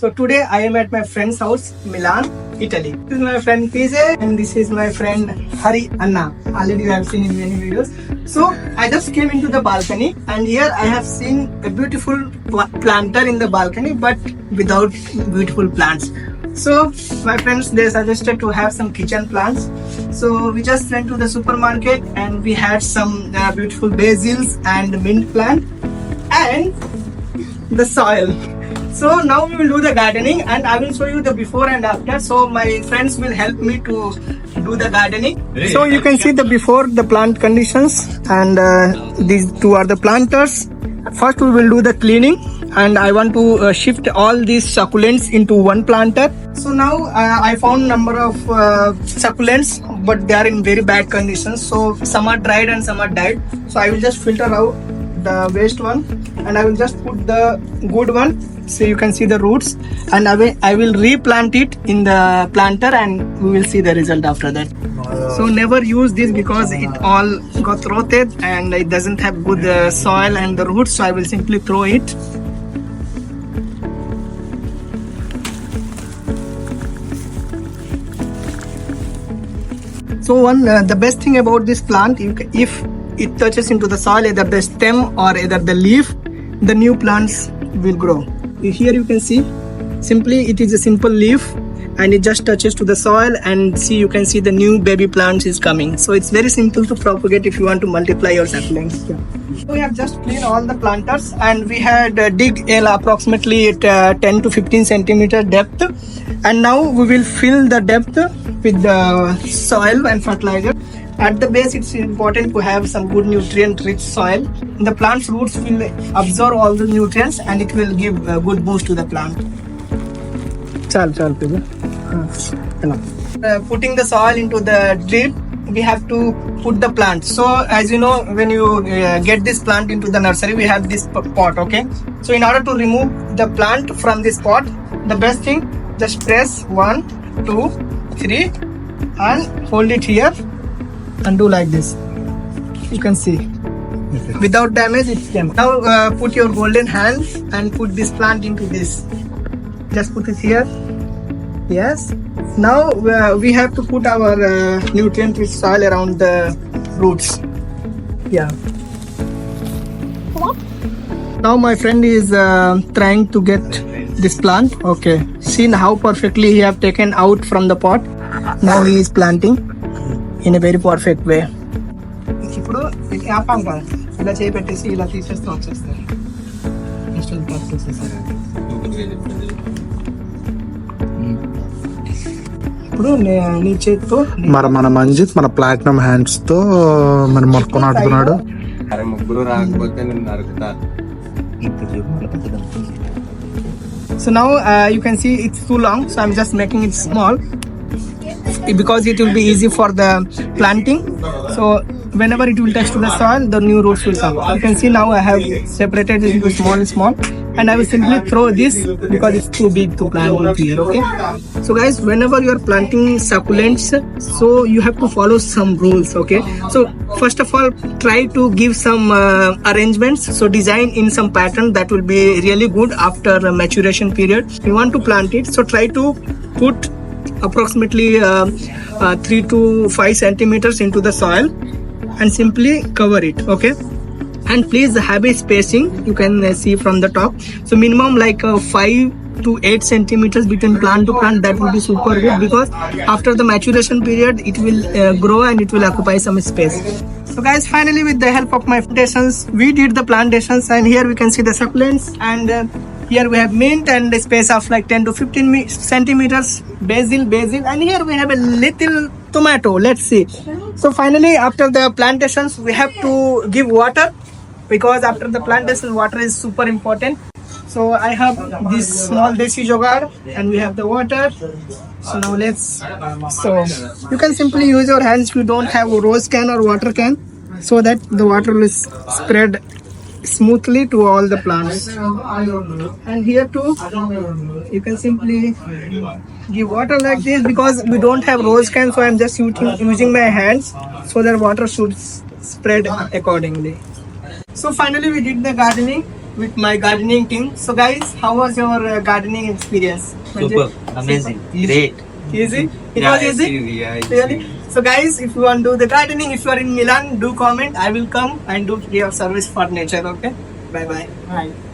So today I am at my friend's house, Milan, Italy. This is my friend PJ and this is my friend Hari Anna. Already you have seen in many videos. So I just came into the balcony and here I have seen a beautiful planter in the balcony but without beautiful plants. So my friends, they suggested to have some kitchen plants. So we just went to the supermarket and we had some beautiful basils and mint plant and the soil. So now we will do the gardening and I will show you the before and after. So my friends will help me to do the gardening. So you can see the before, the plant conditions, and these two are the planters. First we will do the cleaning and I want to shift all these succulents into one planter. So now I found number of succulents but they are in very bad conditions. So some are dried and some are died. So I will just filter out the waste one and I will just put the good one. So you can see the roots and I will replant it in the planter and we will see the result after that. So never use this because it all got rotted and it doesn't have good soil and the roots, so I will simply throw it. So the best thing about this plant, if it touches into the soil, either the stem or either the leaf, the new plants will grow. Here you can see, simply it is a simple leaf and it just touches to the soil and see, you can see the new baby plants is coming. So it's very simple to propagate if you want to multiply your saplings. So we have just cleaned all the planters and we had dig approximately at 10 to 15 centimeter depth, and now we will fill the depth with the soil and fertilizer. At the base, it's important to have some good nutrient-rich soil. The plant's roots will absorb all the nutrients and it will give a good boost to the plant. Putting the soil into the drip, we have to put the plant. So as you know, when you get this plant into the nursery, we have this pot, okay? So in order to remove the plant from this pot, the best thing, just press 1, 2, 3 and hold it here. And do like this. You can see without damage it came. Now put your golden hand and put this plant into this. Just put it here. Yes. Now we have to put our nutrient rich soil around the roots. Yeah. Now my friend is trying to get this plant. Okay. See how perfectly he have taken out from the pot. Now he is planting in a very perfect way. ఇప్పుడు ఆపాం కదా, ఇలా చేయి పెట్టేసి ఇలా తీసేస్తూ వచ్చేస్తారు. Instant process ఇప్పుడు నీ చేతితో మన మంజిత్ మన ప్లాటినం హ్యాండ్స్ తో మన మొక్క నాటుతున్నాడు. ముగ్గురు రాకపోతే నేను నరుకుతాను. So now you can see it's too long, so I'm just making it small because it will be easy for the planting. So whenever it will touch to the soil, the new roots will come. You can see now I have separated it into small and I will simply throw this because it's too big to plant here. Okay, so guys, whenever you are planting succulents, so you have to follow some rules. Okay, so first of all, try to give some arrangements, so design in some pattern that will be really good after maturation period. You want to plant it, so try to put approximately 3 to 5 centimeters into the soil and simply cover it. Okay, and please have a spacing, you can see from the top, so minimum like 5 to 8 centimeters between plant to plant. That will be super good because after the maturation period it will grow and it will occupy some space. So guys, finally with the help of my plantations, we did the plantations and here we can see the succulents and here we have mint and a space of like 10 to 15 centimeters, basil, and here we have a little tomato. Let's see. So finally, after the plantations, we have to give water because after the plantation, water is super important. So I have this small desi jugaad and we have the water. So now so you can simply use your hands if you don't have a rose can or water can, so that the water will spread smoothly to all the plants. And here too, you can simply give water like this because we don't have rose can, so I'm just using my hands so that water should spread accordingly. So finally we did the gardening with my gardening team. So guys, how was your gardening experience? Super, amazing, great. Easy? It Yeah, was it's easy? easy, yeah, it's Really? easy. So guys, if you want to do the gardening, if you are in Milan, do comment. I will come and do free of service for nature. Okay? Bye bye. Bye.